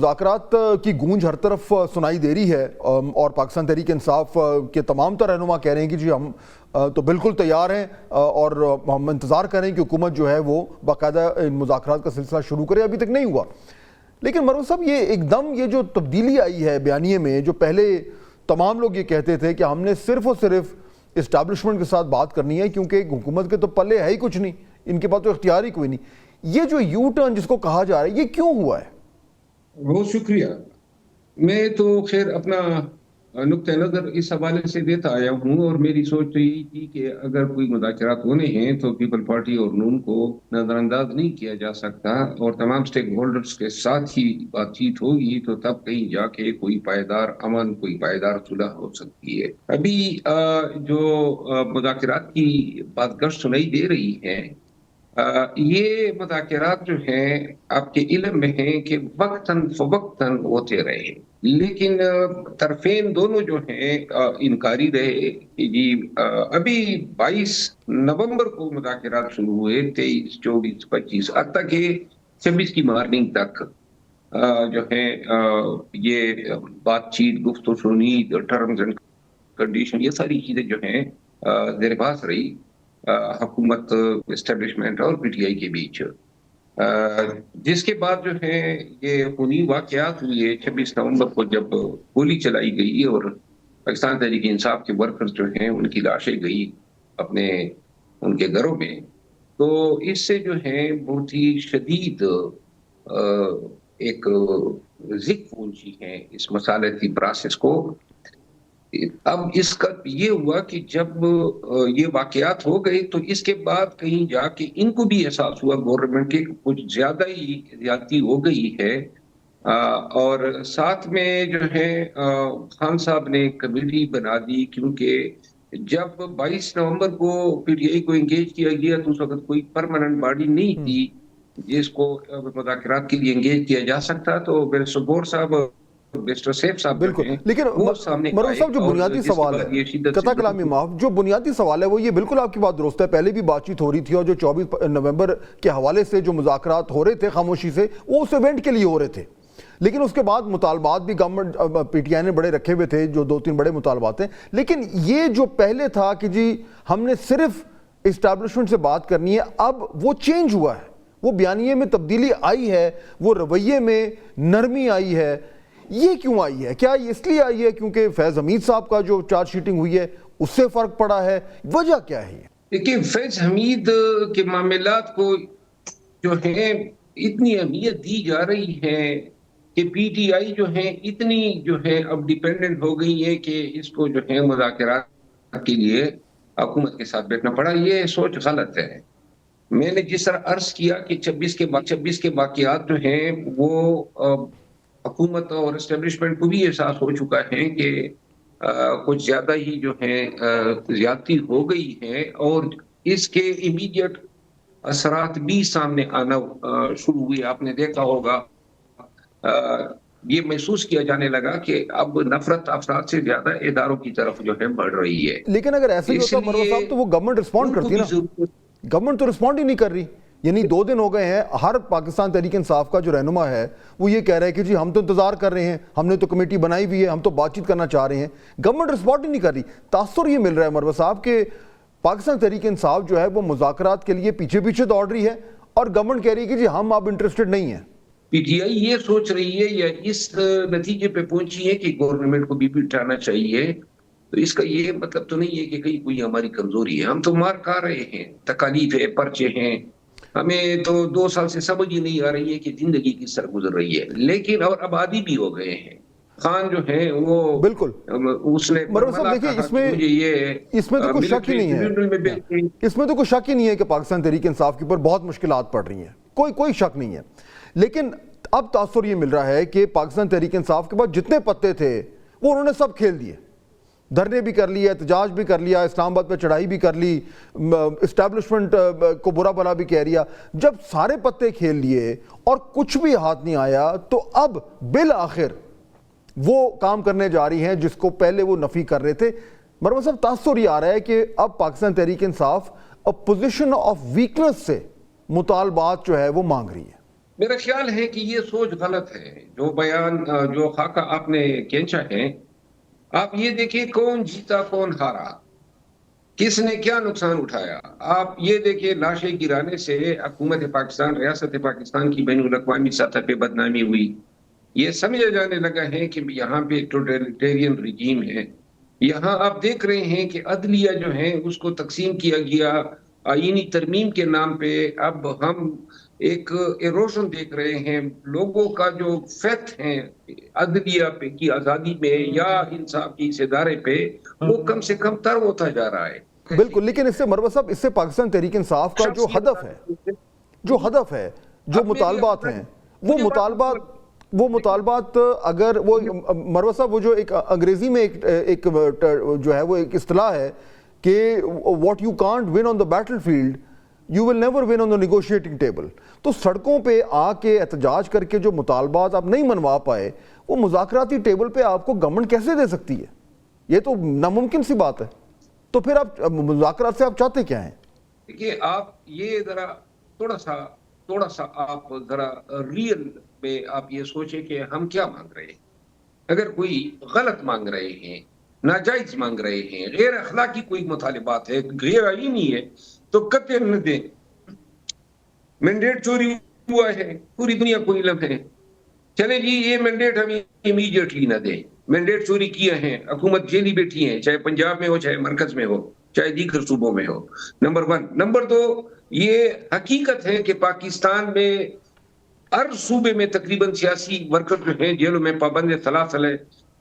مذاکرات کی گونج ہر طرف سنائی دے رہی ہے اور پاکستان تحریک انصاف کے تمام تر رہنما کہہ رہے ہیں کہ جی ہم تو بالکل تیار ہیں اور ہم انتظار کریں کہ حکومت جو ہے وہ باقاعدہ مذاکرات کا سلسلہ شروع کرے. ابھی تک نہیں ہوا. لیکن مروان صاحب یہ ایک دم یہ جو تبدیلی آئی ہے بیانیے میں، جو پہلے تمام لوگ یہ کہتے تھے کہ ہم نے صرف اور صرف اسٹیبلشمنٹ کے ساتھ بات کرنی ہے کیونکہ حکومت کے تو پلے ہے ہی کچھ نہیں، ان کے پاس تو اختیار ہی کوئی نہیں. یہ جو یو ٹرن جس کو کہا جا رہا ہے یہ کیوں ہوا ہے؟ بہت شکریہ. میں تو خیر اپنا نقطہ نظر اس حوالے سے دیتا آیا ہوں، اور میری سوچ تو یہی تھی کہ اگر کوئی مذاکرات ہونے ہیں تو پیپل پارٹی اور نون کو نظر انداز نہیں کیا جا سکتا، اور تمام سٹیک ہولڈرز کے ساتھ ہی بات چیت ہوگی تو تب کہیں جا کے کوئی پائیدار امن، کوئی پائیدار صلح ہو سکتی ہے. ابھی جو مذاکرات کی بات گشت سنائی دے رہی ہے، یہ مذاکرات جو ہیں آپ کے علم میں ہیں کہ وقتاً فوقتاً ہوتے رہے، لیکن طرفین دونوں جو ہیں انکاری رہے کہ جی ابھی 22 نومبر کو مذاکرات شروع ہوئے، 23، 24، 25 حتیٰ کہ 26 کی مارننگ تک جو ہے یہ بات چیت، گفت و شنید، ٹرمز اینڈ کنڈیشن، یہ ساری چیزیں جو ہیں زیر بحث رہی حکومت، اسٹیبلشمنٹ اور پی ٹی آئی کے بیچ. جس کے بعد جو ہے یہ خونی واقعات ہوئے 26 نومبر کو، جب گولی چلائی گئی اور پاکستان تحریک انصاف کے ورکرز جو ہیں ان کی لاشیں گئی اپنے ان کے گھروں میں. تو اس سے جو ہے بہت ہی شدید ایک ذک پہنچی ہے اس مسالتی پروسیس کو. اب اس کا یہ ہوا کہ جب یہ واقعات ہو گئے تو اس کے بعد کہیں جا کے ان کو بھی احساس ہوا گورنمنٹ کے کچھ زیادہ ہی زیادتی ہو گئی ہے، اور ساتھ میں جو ہے خان صاحب نے کمیٹی بنا دی، کیونکہ جب 22 نومبر کو پی ٹی آئی کو انگیج کیا گیا تو اس وقت کوئی پرماننٹ باڈی نہیں تھی جس کو مذاکرات کے لیے انگیج کیا جا سکتا. تو سبور صاحب، مسٹر سیف صاحب بالکل. لیکن مروان صاحب جو بنیادی سوال ہے، قطع کلامی معاف، جو بنیادی سوال ہے وہ یہ بالکل آپ کی بات درست ہے. پہلے بھی بات چیت ہو رہی تھی، اور جو 24 نومبر کے حوالے سے جو مذاکرات ہو رہے تھے خاموشی سے، وہ اس ایونٹ کے لیے ہو رہے تھے. لیکن اس کے بعد مطالبات بھی گورنمنٹ پی ٹی آئی نے بڑے رکھے ہوئے تھے، جو 2-3 بڑے مطالبات ہیں. لیکن یہ جو پہلے تھا کہ جی ہم نے صرف اسٹیبلشمنٹ سے بات کرنی ہے، اب وہ چینج ہوا ہے، وہ بیانیے میں تبدیلی آئی ہے، وہ رویے میں نرمی آئی ہے. یہ کیوں آئی ہے؟ کیا یہ اس لیے آئی ہے کیونکہ فیض حمید صاحب کا جو چارج شیٹنگ ہوئی ہے اس سے فرق پڑا ہے؟ وجہ کیا ہے؟ دیکھیں، فیض حمید کے معاملات کو جو ہے اتنی اہمیت دی جا رہی ہے کہ پی ٹی آئی جو ہے اتنی جو ہے اب ڈیپینڈنٹ ہو گئی ہے کہ اس کو جو ہے مذاکرات کے لیے حکومت کے ساتھ بیٹھنا پڑا. یہ سوچ غلط ہے. میں نے جس طرح عرض کیا کہ 26 کے واقعات جو ہیں وہ حکومت اور اسٹیبلشمنٹ کو بھی احساس ہو چکا ہے کہ کچھ زیادہ ہی جو ہے زیادتی ہو گئی ہے، اور اس کے امیڈیٹ اثرات بھی سامنے آنا شروع ہوئے. آپ نے دیکھا ہوگا یہ محسوس کیا جانے لگا کہ اب نفرت افراد سے زیادہ اداروں کی طرف جو ہے بڑھ رہی ہے. لیکن اگر ایسے ہی ہوتا مروان صاحب تو وہ گورنمنٹ رسپونڈ کرتی نا. گورنمنٹ تو رسپونڈ ہی نہیں کر رہی. یعنی 2 دن ہو گئے ہیں، ہر پاکستان تحریک انصاف کا جو رہنما ہے وہ یہ کہہ رہا ہے کہ جی ہم تو انتظار کر رہے ہیں، ہم نے تو کمیٹی بنائی ہوئی ہے، ہم تو بات چیت کرنا چاہ رہے ہیں. گورنمنٹ رسپونڈ ہی نہیں کر رہی. تاثر یہ مل رہا ہے مروان صاحب کہ پاکستان تحریک انصاف جو ہے وہ مذاکرات کے لیے پیچھے دوڑ رہی ہے، اور گورنمنٹ کہہ رہی ہے کہ جی ہم اب انٹرسٹڈ نہیں ہیں. پی ٹی آئی یہ سوچ رہی ہے یا اس نتیجے پہ پہنچی ہے کہ گورنمنٹ کو بھی اٹھانا چاہیے. تو اس کا یہ مطلب تو نہیں ہے کہ کہیں کوئی ہماری کمزوری ہے. ہم تو مار کھا رہے ہیں، تکالیف ہے، پرچے ہیں. ہمیں تو 2 سال سے سمجھ ہی نہیں آ رہی ہے کہ زندگی کس طرح گزر رہی ہے. لیکن اور آبادی بھی ہو گئے ہیں. خان جو ہے وہ بالکل اس نے دیکھیے اس میں تو کوئی شک ہی نہیں ہے، اس میں تو کوئی شک ہی نہیں ہے کہ پاکستان تحریک انصاف کے اوپر بہت مشکلات پڑ رہی ہیں، کوئی شک نہیں ہے. لیکن اب تاثر یہ مل رہا ہے کہ پاکستان تحریک انصاف کے بعد جتنے پتے تھے وہ انہوں نے سب کھیل دیے. دھرنے بھی کر لیا، احتجاج بھی کر لیا، اسلام آباد پہ چڑھائی بھی کر لی، اسٹیبلشمنٹ کو برا بھلا بھی کہہ رہا. جب سارے پتے کھیل لیے اور کچھ بھی ہاتھ نہیں آیا تو اب بالآخر وہ کام کرنے جا رہی ہیں جس کو پہلے وہ نفی کر رہے تھے. مروان صاحب تاثر یہ آ رہا ہے کہ اب Pakistan Tehreek Insaf position of weakness سے مطالبات جو ہے وہ مانگ رہی ہے. میرا خیال ہے کہ یہ سوچ غلط ہے. جو بیان جو خاکہ آپ نے کھینچا ہے، آپ یہ دیکھیں کون جیتا کون ہارا، کس نے کیا نقصان اٹھایا. آپ یہ دیکھیں لاشیں گرانے سے حکومت پاکستان، ریاست پاکستان کی بین الاقوامی سطح پہ بدنامی ہوئی. یہ سمجھا جانے لگا ہے کہ یہاں پہ ٹوٹلیٹیرین رجیم ہے. یہاں آپ دیکھ رہے ہیں کہ عدلیہ جو ہے اس کو تقسیم کیا گیا آئینی ترمیم کے نام پہ. اب ہم ایک ایروشن دیکھ رہے ہیں. لوگوں کا جو فیتھ ہے عدلیہ پہ کی آزادی میں یا انصاف کی اس ادارے پہ، وہ کم سے کم تر ہوتا جا رہا ہے. بالکل. لیکن اس سے مروت صاحب، اس سے پاکستان تحریک انصاف کا جو ہدف ہے، جو مطالبات ہیں، وہ مطالبات اگر وہ مروت صاحب، وہ جو ایک انگریزی میں ایک جو ہے وہ ایک اصطلاح ہے کہ what you can't win on the battlefield you will never win on the negotiating table. تو سڑکوں پہ آ کے احتجاج کر کے جو مطالبات آپ نہیں منوا پائے، وہ مذاکراتی ٹیبل پہ آپ کو گورنمنٹ کیسے دے سکتی ہے؟ یہ تو ناممکن سی بات ہے. تو پھر آپ مذاکرات سے آپ چاہتے کیا ہیں؟ دیکھیے، آپ یہ ذرا تھوڑا سا آپ ذرا ریئل میں آپ یہ سوچیں کہ ہم کیا مانگ رہے ہیں. اگر کوئی غلط مانگ رہے ہیں، ناجائز مانگ رہے ہیں، غیر اخلاقی کوئی مطالبات ہے، غیر آئینی ہے، تو قطع نہ دیں. مینڈیٹ چوری ہوا ہے، پوری دنیا کو علم ہے. چلے جی، یہ مینڈیٹ ہم امیڈیٹلی نہ دیں. مینڈیٹ چوری کیے ہیں، حکومت جیلی بیٹھی ہیں، چاہے پنجاب میں ہو، چاہے مرکز میں ہو، چاہے دیگر صوبوں میں ہو. نمبر 1. نمبر 2، یہ حقیقت ہے کہ پاکستان میں ہر صوبے میں تقریباً سیاسی ورکر جو ہیں جیلوں میں پابند سلاسل ہے.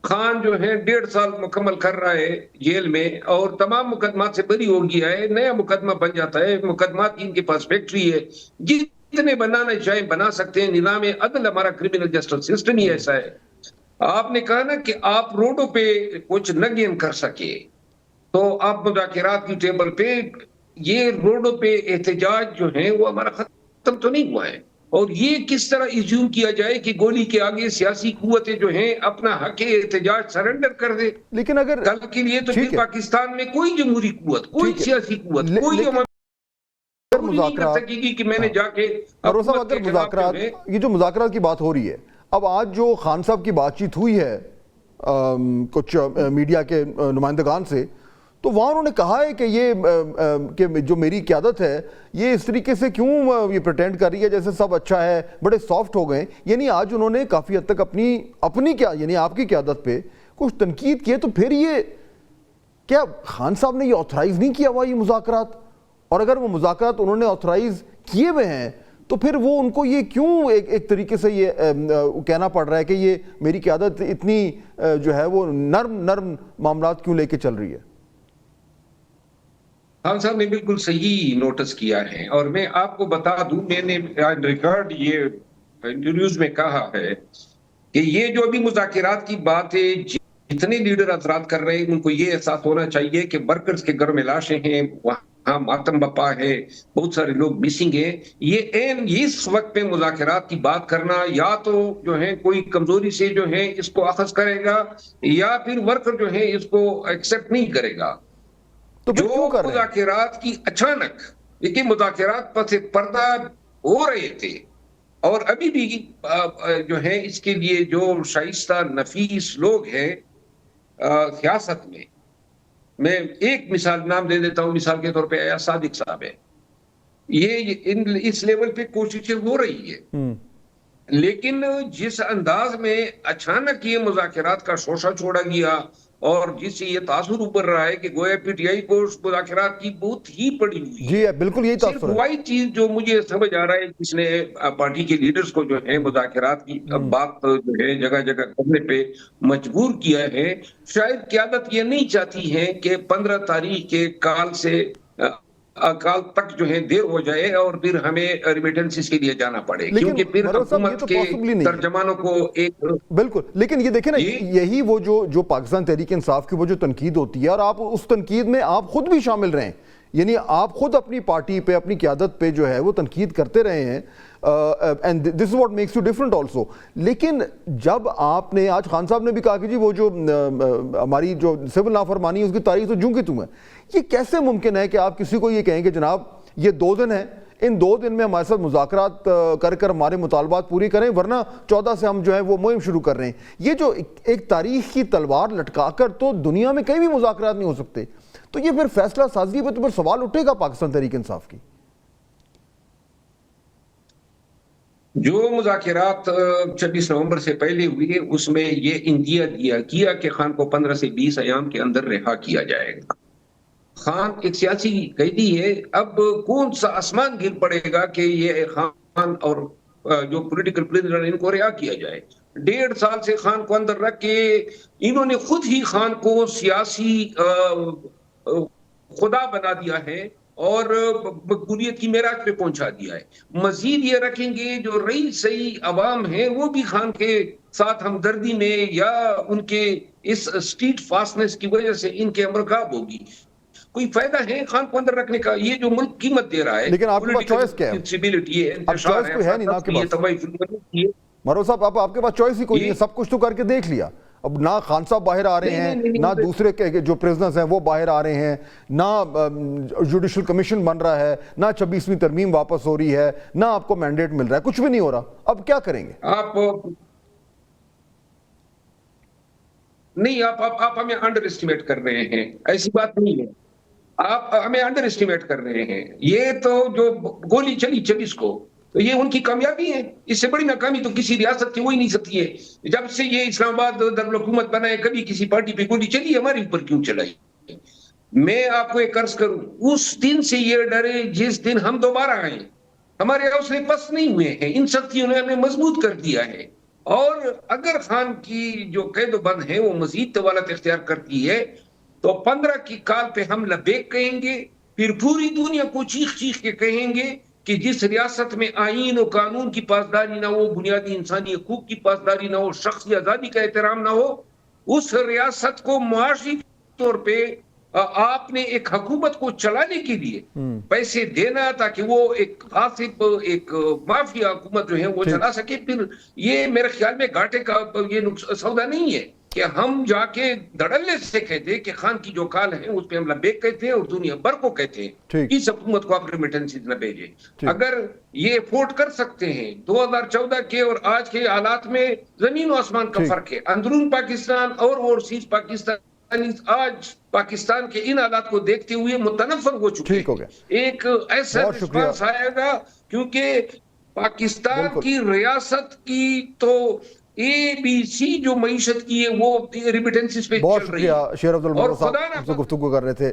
خان جو ہے 1.5 سال مکمل کر رہا ہے جیل میں اور تمام مقدمات سے بری ہو گیا ہے. نیا مقدمہ بن جاتا ہے. مقدمات ان کے پاس فیکٹری ہے، جتنے بنانا چاہیں بنا سکتے ہیں. نظام عدل ہمارا کرمنل جسٹس سسٹم ہی ایسا ہے. آپ نے کہا نا کہ آپ روڈوں پہ کچھ نہ گین کر سکے، تو آپ مذاکرات کی ٹیبل پہ، یہ روڈوں پہ احتجاج جو ہیں وہ ہمارا ختم تو نہیں ہوا ہے. اور یہ کس طرح ایزیوم کیا جائے کہ گولی کے آگے سیاسی قوتیں جو ہیں اپنا حق احتجاج سرنڈر کر دے. لیکن اگر کل کے لیے تو پھر پاکستان میں کوئی جمہوری قوت، کوئی سیاسی قوت، کوئی نہیں کر سکے گی کہ میں نے جا کے اگر مذاکرات، یہ جو مذاکرات کی بات ہو رہی ہے، اب آج جو خان صاحب کی بات چیت ہوئی ہے کچھ میڈیا کے نمائندگان سے، تو وہاں انہوں نے کہا ہے کہ یہ کہ جو میری قیادت ہے یہ اس طریقے سے کیوں یہ پریٹینڈ کر رہی ہے جیسے سب اچھا ہے، بڑے سافٹ ہو گئے. یعنی آج انہوں نے کافی حد تک اپنی کیا، یعنی آپ کی قیادت پہ کچھ تنقید کی ہے. تو پھر یہ کیا خان صاحب نے یہ آتھرائز نہیں کیا ہوا یہ مذاکرات؟ اور اگر وہ مذاکرات انہوں نے آتھرائز کیے ہوئے ہیں تو پھر وہ ان کو یہ کیوں ایک طریقے سے یہ کہنا پڑ رہا ہے کہ یہ میری قیادت اتنی جو ہے وہ نرم معاملات کیوں لے کے چل رہی ہے؟ خان صاحب نے بالکل صحیح نوٹس کیا ہے. اور میں آپ کو بتا دوں، میں نے ریکارڈ یہ انٹرویوز میں کہا ہے کہ یہ جو ابھی مذاکرات کی بات ہے، جتنے لیڈر حضرات کر رہے ہیں ان کو یہ احساس ہونا چاہیے کہ ورکرز کے گھر میں لاشیں ہیں، وہاں ماتم بپا ہے، بہت سارے لوگ مسنگ ہیں. یہ اس وقت پہ مذاکرات کی بات کرنا یا تو جو ہے کوئی کمزوری سے جو ہے اس کو اخذ کرے گا، یا پھر ورکر جو ہے اس کو ایکسپٹ نہیں کرے گا. جو مذاکرات کی اچانک، لیکن مذاکرات پس پردہ ہو رہے تھے، اور ابھی بھی جو ہے اس کے لیے جو شائستہ نفیس لوگ ہیں سیاست میں ایک مثال نام دے دیتا ہوں. مثال کے طور پہ ایاز صادق صاحب ہے. یہ اس لیول پہ کوششیں ہو رہی ہے، لیکن جس انداز میں اچانک یہ مذاکرات کا شوشہ چھوڑا گیا اور جس سے یہ تاثر اوپر رہا ہے کہ گویا پی ٹی آئی کو مذاکرات کی بہت ہی پڑی ہوئی ہے. جی بالکل یہی تاثر ہے. صرف وہی چیز جو مجھے سمجھ آ رہا ہے جس نے پارٹی کے لیڈرز کو جو ہے مذاکرات کی بات جو ہے جگہ جگہ کرنے پہ مجبور کیا ہے، شاید قیادت یہ نہیں چاہتی ہے کہ 15 تاریخ کے کال تک جو ہے دیر ہو جائے اور پھر ہمیں ریمیٹنسز کے لیے جانا پڑے، کیونکہ پھر حکومت کے ترجمانوں کو ایک بالکل. لیکن یہ دیکھیں نا، یہی وہ جو پاکستان تحریک انصاف کی وہ جو تنقید ہوتی ہے، اور آپ اس تنقید میں آپ خود بھی شامل رہیں، یعنی آپ خود اپنی پارٹی پہ، اپنی قیادت پہ جو ہے وہ تنقید کرتے رہے ہیں، and this is what makes you different also. لیکن جب آپ نے آج خان صاحب نے بھی کہا کہ جی وہ جو ہماری جو سول نافرمانی ہے اس کی تاریخ تو جوں کی توں ہے، یہ کیسے ممکن ہے کہ آپ کسی کو یہ کہیں کہ جناب یہ 2 دن ہے، ان 2 دن میں ہمارے ساتھ مذاکرات کر ہمارے مطالبات پوری کریں، ورنہ 14 سے ہم جو ہے وہ مہم شروع کر رہے ہیں. یہ جو ایک تاریخ کی تلوار لٹکا کر تو دنیا میں کہیں بھی مذاکرات نہیں ہو سکتے، تو یہ پھر فیصلہ سازی پہ تو پھر سوال اٹھے گا پاکستان تحریک انصاف کی. جو مذاکرات 26 نومبر سے پہلے ہوئے اس میں یہ اندیا دیا کیا کہ خان کو 15 سے 20 ایام کے اندر رہا کیا جائے گا. خان ایک سیاسی قیدی ہے، اب کون سا آسمان گر پڑے گا کہ یہ خان اور جو پولیٹیکل پرزنر ان کو رہا کیا جائے. 1.5 سال سے خان کو اندر رکھ کے انہوں نے خود ہی خان کو سیاسی خدا بنا دیا ہے اور مقبولیت کی معراج پہ پہنچا دیا ہے. مزید یہ رکھیں گے جو رئی صحیح عوام ہیں وہ بھی خان کے ساتھ ہمدردی میں یا ان کے اس اسٹریٹ فاسٹنس کی وجہ سے ان کے امرکاب ہوگی. کوئی فائدہ ہے خان کو اندر رکھنے کا؟ یہ جو ملک قیمت دے رہا ہے، لیکن آپ کے پاس چوائس کیا ہے؟ اب چوائس کوئی ہے نہیں نا آپ کے پاس. مروہ صاحب آپ کے پاس چوائس ہی کوئی نہیں ہے، سب کچھ تو کر کے دیکھ لیا. اب نہ خان صاحب باہر آ رہے ہیں، نہ دوسرے جو پریزنرز ہیں وہ باہر آ رہے ہیں، نہ جوڈیشل کمیشن بن رہا ہے، نہ 26ویں ترمیم واپس ہو رہی ہے، نہ آپ کو مینڈیٹ مل رہا ہے، کچھ بھی نہیں ہو رہا. اب کیا کریں گے؟ آپ ہمیں انڈر اسٹیمیٹ کر رہے ہیں. ایسی بات نہیں ہے، آپ ہمیں انڈر اسٹیمیٹ کر رہے ہیں. یہ تو جو گولی چلی 26 کو تو یہ ان کی کامیابی ہے. اس سے بڑی ناکامی تو کسی ریاست کی ہو ہی نہیں سکتی ہے. جب سے یہ اسلام آباد دارالحکومت بنا ہے کبھی کسی پارٹی پہ گولی چلی، ہمارے اوپر کیوں چلائی؟ میں آپ کو ایک عرض کروں، اس دن سے یہ ڈرے جس دن ہم دوبارہ آئیں. ہمارے حوصلے پست نہیں ہوئے ہیں، ان سختیوں نے ہمیں مضبوط کر دیا ہے. اور اگر خان کی جو قید و بند ہے وہ مزید طوالت اختیار کرتی ہے تو 15 کی کال پہ ہم لبیک کہیں گے، پھر پوری دنیا کو چیخ چیخ کے کہیں گے کہ جس ریاست میں آئین و قانون کی پاسداری نہ ہو، بنیادی انسانی حقوق کی پاسداری نہ ہو، شخصی آزادی کا احترام نہ ہو، اس ریاست کو معاشی طور پہ آپ نے ایک حکومت کو چلانے کے لیے پیسے دینا تاکہ وہ ایک غاصب، ایک مافیا حکومت جو ہے وہ چلا سکے. پھر یہ میرے خیال میں گھاٹے کا یہ سودا نہیں ہے کہ ہم جا کے دھڑلے سے کہتے کہ خان کی جو کال ہے اس پہ ہم لبیک کہتے ہیں اور دنیا بھر کو کہتے ہیں اس حکومت کو آپ ریمیٹنسز نہ بھیجیں. اگر یہ افورڈ کر سکتے ہیں 2014 کے اور آج کے حالات میں زمین و آسمان کا فرق ہے. اندرون پاکستان اور اوورسیز پاکستان آج پاکستان کے ان حالات کو دیکھتے ہوئے متنفر ہو چکے ہیں. ایک ایسا رسپانس آئے گا کیونکہ پاکستان کی ریاست کی تو ABC جو معیشت کی ہے وہ ریمیٹنسز پہ چل رہی ہے. بہت شکریہ شیر عبد المنعم صاحب، ہم سے گفتگو کر رہے تھے.